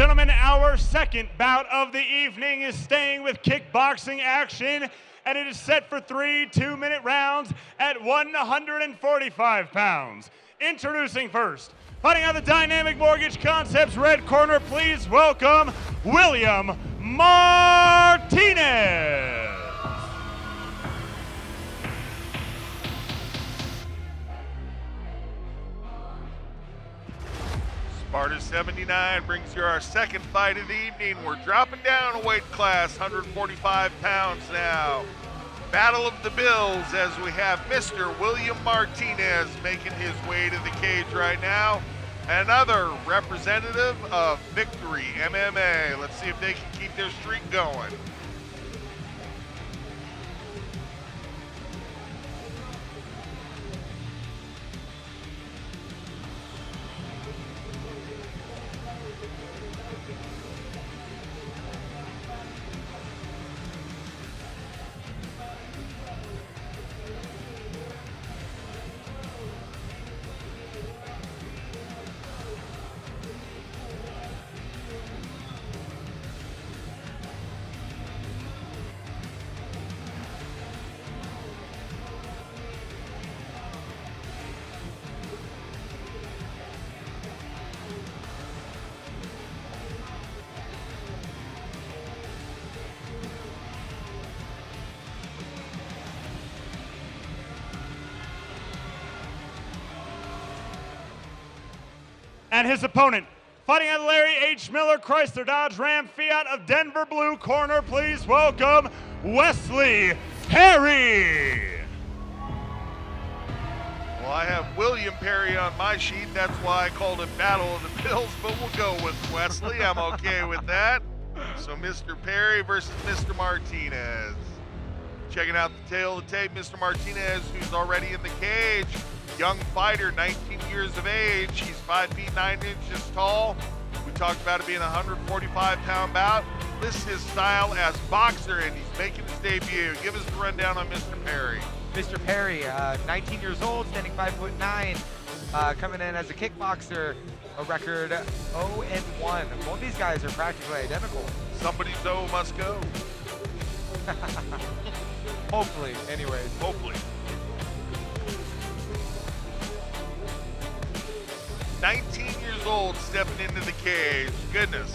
gentlemen, our second bout of the evening is staying with kickboxing action, and it is set for 3 2-minute rounds at 145 pounds. Introducing first, fighting out of the Dynamic Mortgage Concepts red corner, please welcome William Martinez. Sparta 79 brings you our second fight of the evening. We're dropping down a weight class, 145 pounds now. Battle of the Bills as we have Mr. William Martinez making his way to the cage right now. Another representative of Victory MMA. Let's see if they can keep their streak going. And his opponent, fighting out of Larry H. Miller Chrysler Dodge Ram Fiat of Denver blue corner, please welcome Wesley Perry. Well, I have William Perry on my sheet. That's why I called it Battle of the Bills, but we'll go with Wesley. I'm okay with that. So Mr. Perry versus Mr. Martinez. Checking out the tail of the tape, Mr. Martinez, who's already in the cage. Young fighter, 19 years of age. He's 5 feet 9 inches tall. We talked about it being a 145-pound bout. This is his style as boxer, and he's making his debut. Give us the rundown on Mr. Perry. Mr. Perry, 19 years old, standing 5'9", coming in as a kickboxer, a record 0-1. Both of these guys are practically identical. Somebody's O must go. Hopefully, anyways. Hopefully. 19 years old, stepping into the cage. Goodness.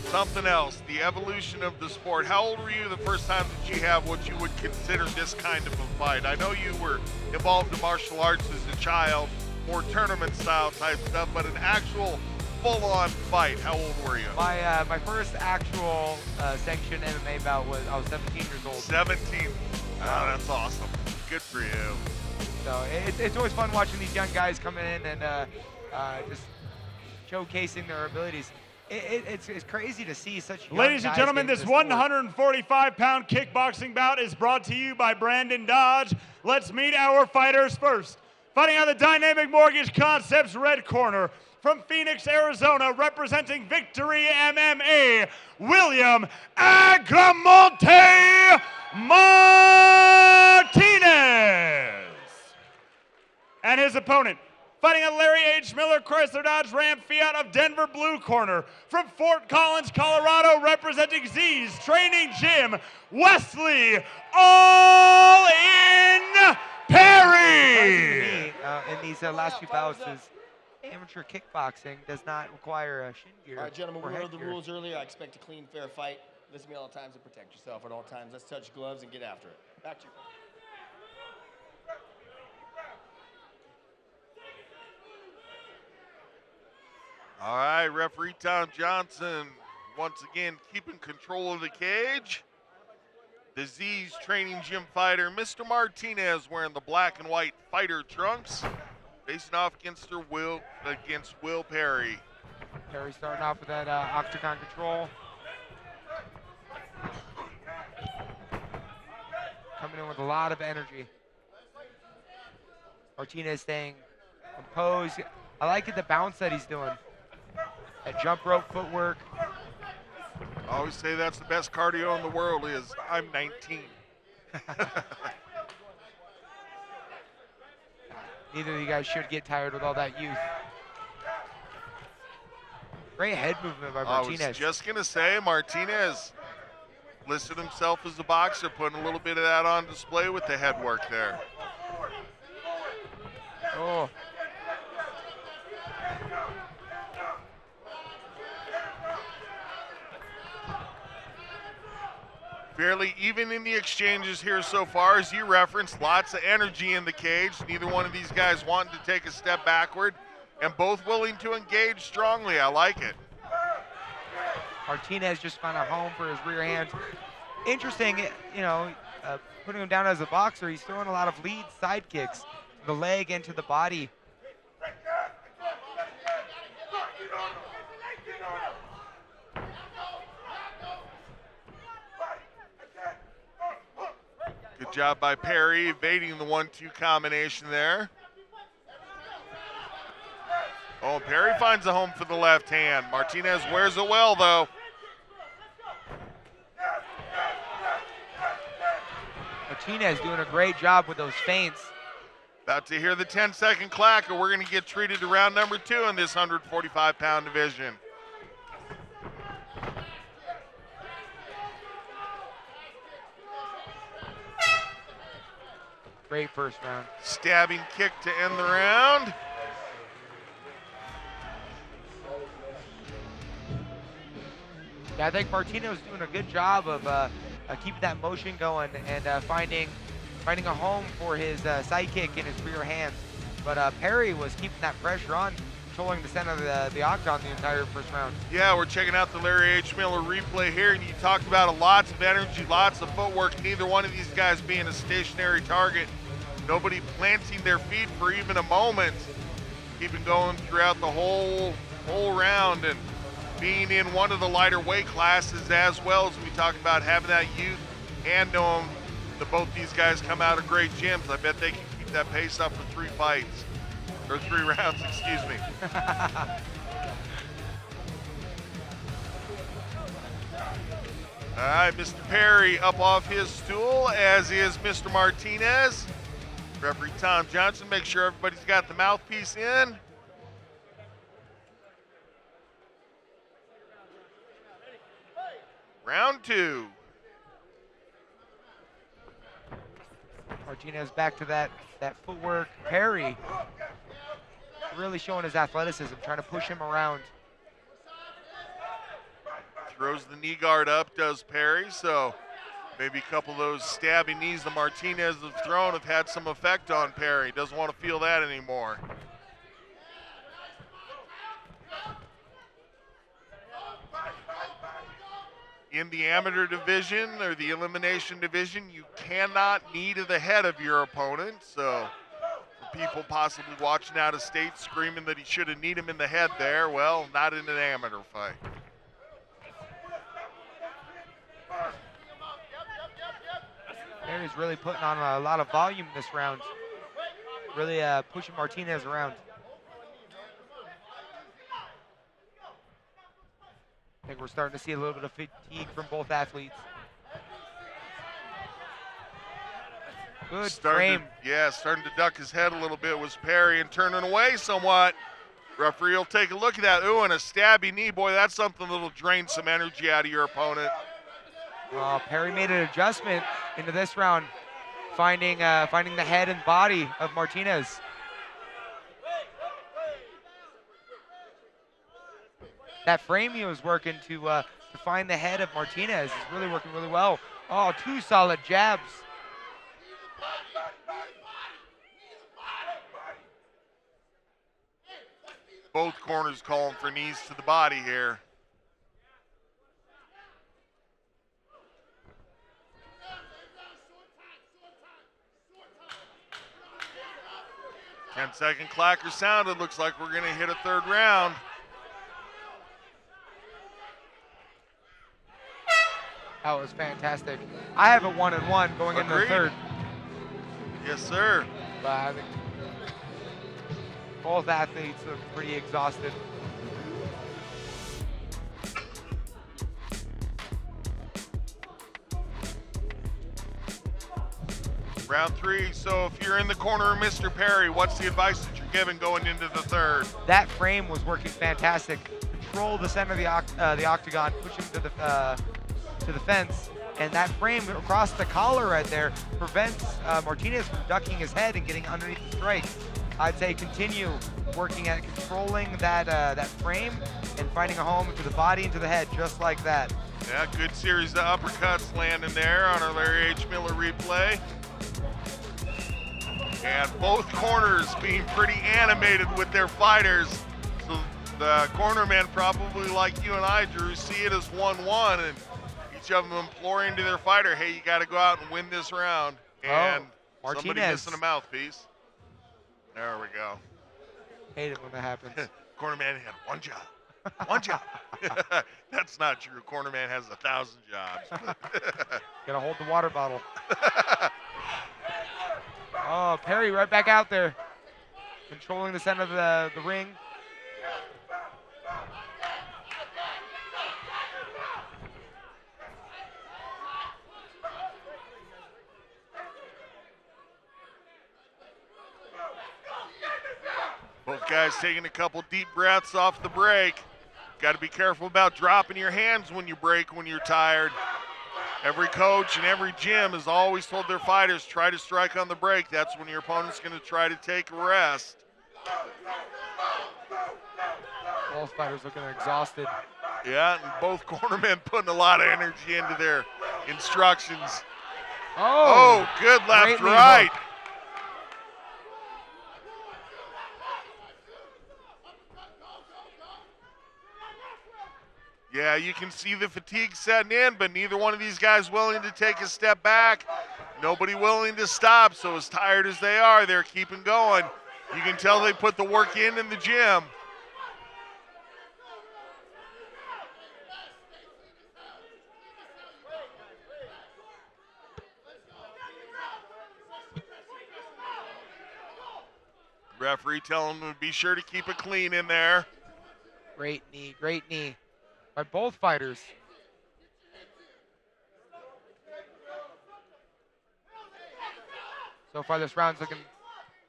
Something else. The evolution of the sport. How old were you the first time that you have what you would consider this kind of a fight? I know you were involved in martial arts as a child, more tournament style type stuff, but an actual full-on fight. How old were you? My first actual sanctioned MMA bout was, I was 17 years old. 17. Oh, that's awesome. Good for you. So it's always fun watching these young guys come in and just showcasing their abilities. It's crazy to see such young Ladies and guys gentlemen, get this into the sport. 145-pound kickboxing bout is brought to you by Brandon Dodge. Let's meet our fighters first. Fighting out of the Dynamic Mortgage Concepts red corner, from Phoenix, Arizona, representing Victory MMA, William Agramonte Martinez. And his opponent, fighting a Larry H. Miller Chrysler Dodge Ram Fiat of Denver blue corner, from Fort Collins, Colorado, representing Z's Training Gym, Wesley All In Perry. In these last few bouts is amateur kickboxing does not require a shin gear. All right, gentlemen, we heard the headgear. rules earlier. I expect a clean, fair fight. Listen to me all the times to protect yourself at all times. Let's touch gloves and get after it. Back to you. All right, referee Tom Johnson once again keeping control of the cage. The Z's Training Gym fighter, Mr. Martinez, wearing the black and white fighter trunks, facing off against Will Perry. Perry starting off with that octagon control. Coming in with a lot of energy. Martinez staying composed. I like the bounce that he's doing. That jump rope footwork. I always say that's the best cardio in the world is I'm 19. Neither of you guys should get tired with all that youth. Great head movement by I Martinez. was just going to say, Martinez listed himself as a boxer, putting a little bit of that on display with the head work there. Oh. Fairly even in the exchanges here so far, as you referenced, lots of energy in the cage. Neither one of these guys wanting to take a step backward, and both willing to engage strongly. I like it. Martinez just found a home for his rear hands. Interesting, you know, putting him down as a boxer, he's throwing a lot of lead side kicks to the leg and to the body. Good job by Perry, evading the 1-2 combination there. Oh, Perry finds a home for the left hand. Martinez wears it well, though. Martinez doing a great job with those feints. About to hear the 10-second clacker. We're going to get treated to round number 2 in this 145-pound division. Great first round. Stabbing kick to end the round. Yeah, I think Martinez doing a good job of keeping that motion going and finding a home for his side kick in his rear hands. But Perry was keeping that pressure on, controlling the center of the octagon the entire first round. Yeah, we're checking out the Larry H. Miller replay here, and you talked about lots of energy, lots of footwork, neither one of these guys being a stationary target. Nobody planting their feet for even a moment. Keeping going throughout the whole round, and being in one of the lighter weight classes as well, as we talk about having that youth and knowing that both these guys come out of great gyms. I bet they can keep that pace up for 3 fights, or 3 rounds, excuse me. All right, Mr. Perry up off his stool, as is Mr. Martinez. Referee Tom Johnson, make sure everybody's got the mouthpiece in. Round 2. Martinez back to that footwork. Perry really showing his athleticism, trying to push him around. Throws the knee guard up, does Perry, so maybe a couple of those stabbing knees that Martinez has thrown have had some effect on Perry. Doesn't want to feel that anymore. In the amateur division or the elimination division, you cannot knee to the head of your opponent. So for people possibly watching out of state screaming that he should have kneed him in the head there, well, not in an amateur fight. Perry's really putting on a lot of volume this round. Really pushing Martinez around. I think we're starting to see a little bit of fatigue from both athletes. Good frame. Starting to duck his head a little bit was Perry and turning away somewhat. Referee will take a look at that. Ooh, and a stabby knee. Boy, that's something that'll drain some energy out of your opponent. Perry made an adjustment into this round, finding the head and body of Martinez. That frame he was working to find the head of Martinez is really working really well. Oh, 2 solid jabs. Both corners calling for knees to the body here. Ten-second clacker sounded. Looks like we're going to hit a 3rd round. That was fantastic. I have a 1-1 going into the 3rd. Yes, sir. But I think both athletes look pretty exhausted. Round 3, so if you're in the corner of Mr. Perry, what's the advice that you're giving going into the 3rd? That frame was working fantastic, control the center of the octagon, push him to the fence, and that frame across the collar right there prevents Martinez from ducking his head and getting underneath the strike. I'd say continue working at controlling that frame and finding a home to the body and to the head, just like that. Yeah, good series of uppercuts landing there on our Larry H. Miller replay. And both corners being pretty animated with their fighters. So the cornermen, probably like you and I, Drew, see it as 1-1, and each of them imploring to their fighter, hey, you got to go out and win this round. And somebody Martinez missing a mouthpiece. There we go. Hate it when that happens. Cornerman had one job. One job. That's not true. Cornerman has 1,000 jobs. Gotta hold the water bottle. Oh, Perry right back out there, controlling the center of the ring. Both guys taking a couple deep breaths off the break. Got to be careful about dropping your hands when you break when you're tired. Every coach and every gym has always told their fighters, try to strike on the break. That's when your opponent's going to try to take a rest. Both fighters looking exhausted. Yeah, and both cornermen putting a lot of energy into their instructions. Oh, good left, right. Hook. Yeah, you can see the fatigue setting in, but neither one of these guys willing to take a step back. Nobody willing to stop, so as tired as they are, they're keeping going. You can tell they put the work in the gym. Referee telling them to be sure to keep it clean in there. Great knee by both fighters. So far this round's looking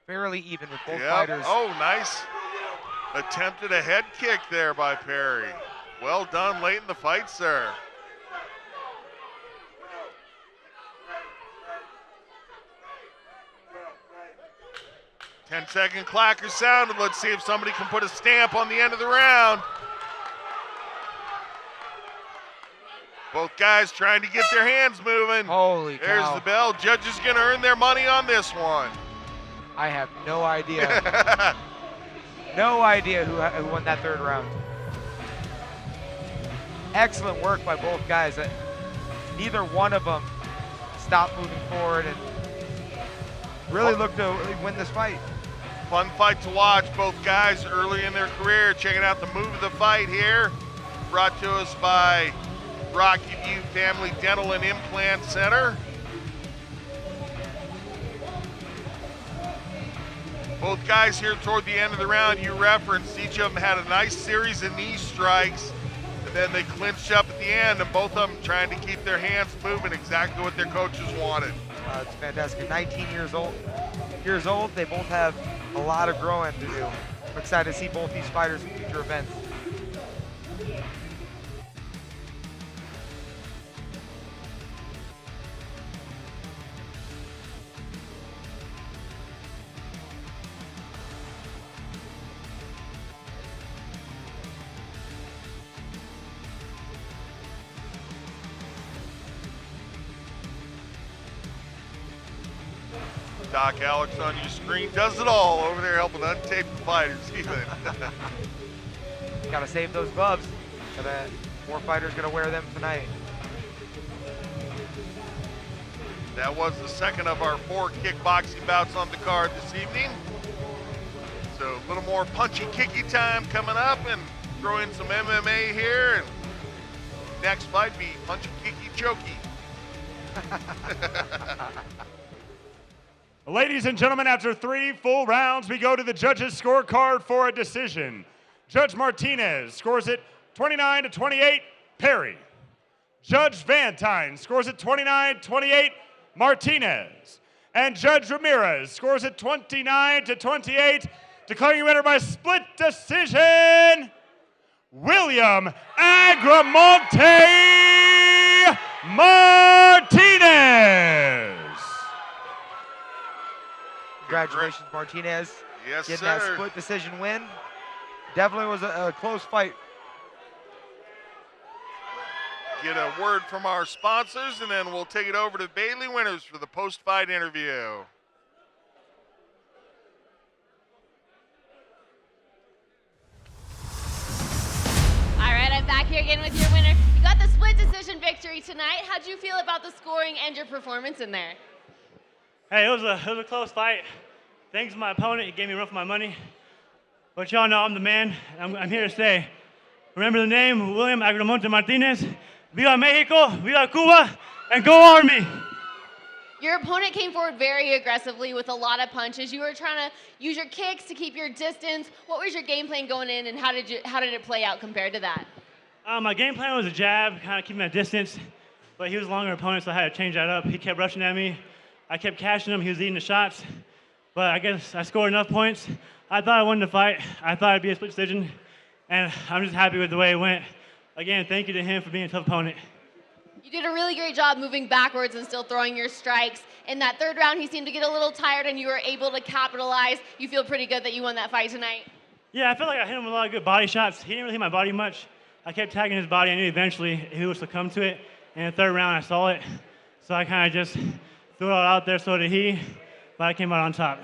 fairly even with both fighters. Oh, nice. Attempted a head kick there by Perry. Well done late in the fight, sir. Ten-second clacker sounded. Let's see if somebody can put a stamp on the end of the round. Both guys trying to get their hands moving. Holy cow. There's the bell. Judges going to earn their money on this one. I have no idea. No idea who won that third round. Excellent work by both guys. Neither one of them stopped moving forward and really looked to win this fight. Fun fight to watch. Both guys early in their career. Checking out the move of the fight here. Brought to us by Rocky View Family Dental and Implant Center. Both guys here toward the end of the round, you referenced, each of them had a nice series of knee strikes, and then they clinched up at the end, and both of them trying to keep their hands moving, exactly what their coaches wanted. It's fantastic. 19 years old. They both have a lot of growing to do. I'm excited to see both these fighters in future events. Doc Alex on your screen does it all over there, helping untape the fighters even. Gotta save those gloves. More fighters gonna wear them tonight. That was the second of our 4 kickboxing bouts on the card this evening. So a little more punchy kicky time coming up, and throw in some MMA here, and next fight be punchy kicky chokey. Ladies and gentlemen, after 3 full rounds, we go to the judges' scorecard for a decision. Judge Martinez scores it 29-28, Perry. Judge Vantine scores it 29-28, Martinez. And Judge Ramirez scores it 29-28, declaring you winner by split decision, William Agramonte Martinez. Congratulations, Martinez. Yes, Getting sir. that split decision win. Definitely was a close fight. Get a word from our sponsors, and then we'll take it over to Bailey Winters for the post-fight interview. All right, I'm back here again with your winner. You got the split decision victory tonight. How'd you feel about the scoring and your performance in there? Hey, it was a close fight. Thanks to my opponent, he gave me a run for my money. But y'all know I'm the man, and I'm here to stay. Remember the name, William Agramonte Martinez. Viva Mexico, Viva Cuba, and go Army! Your opponent came forward very aggressively with a lot of punches. You were trying to use your kicks to keep your distance. What was your game plan going in, and how did it play out compared to that? My game plan was a jab, kind of keeping that distance. But he was a longer opponent, so I had to change that up. He kept rushing at me. I kept cashing him. He was eating the shots. But I guess I scored enough points. I thought I won the fight. I thought it'd be a split decision. And I'm just happy with the way it went. Again, thank you to him for being a tough opponent. You did a really great job moving backwards and still throwing your strikes. In that third round, he seemed to get a little tired, and you were able to capitalize. You feel pretty good that you won that fight tonight? Yeah, I felt like I hit him with a lot of good body shots. He didn't really hit my body much. I kept tagging his body. I knew eventually he would succumb to it. And in the third round, I saw it. So I kind of just threw it all out there, so did he. But I came out on top.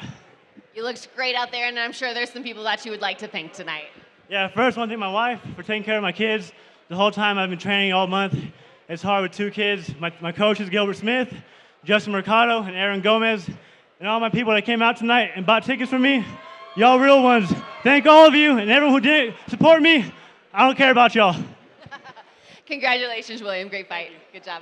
You looked great out there, and I'm sure there's some people that you would like to thank tonight. Yeah, first I want to thank my wife for taking care of my kids. The whole time I've been training all month. It's hard with two kids. My coaches, Gilbert Smith, Justin Mercado, and Aaron Gomez, and all my people that came out tonight and bought tickets for me. Y'all real ones. Thank all of you and everyone who did support me. I don't care about y'all. Congratulations, William. Great fight. Good job.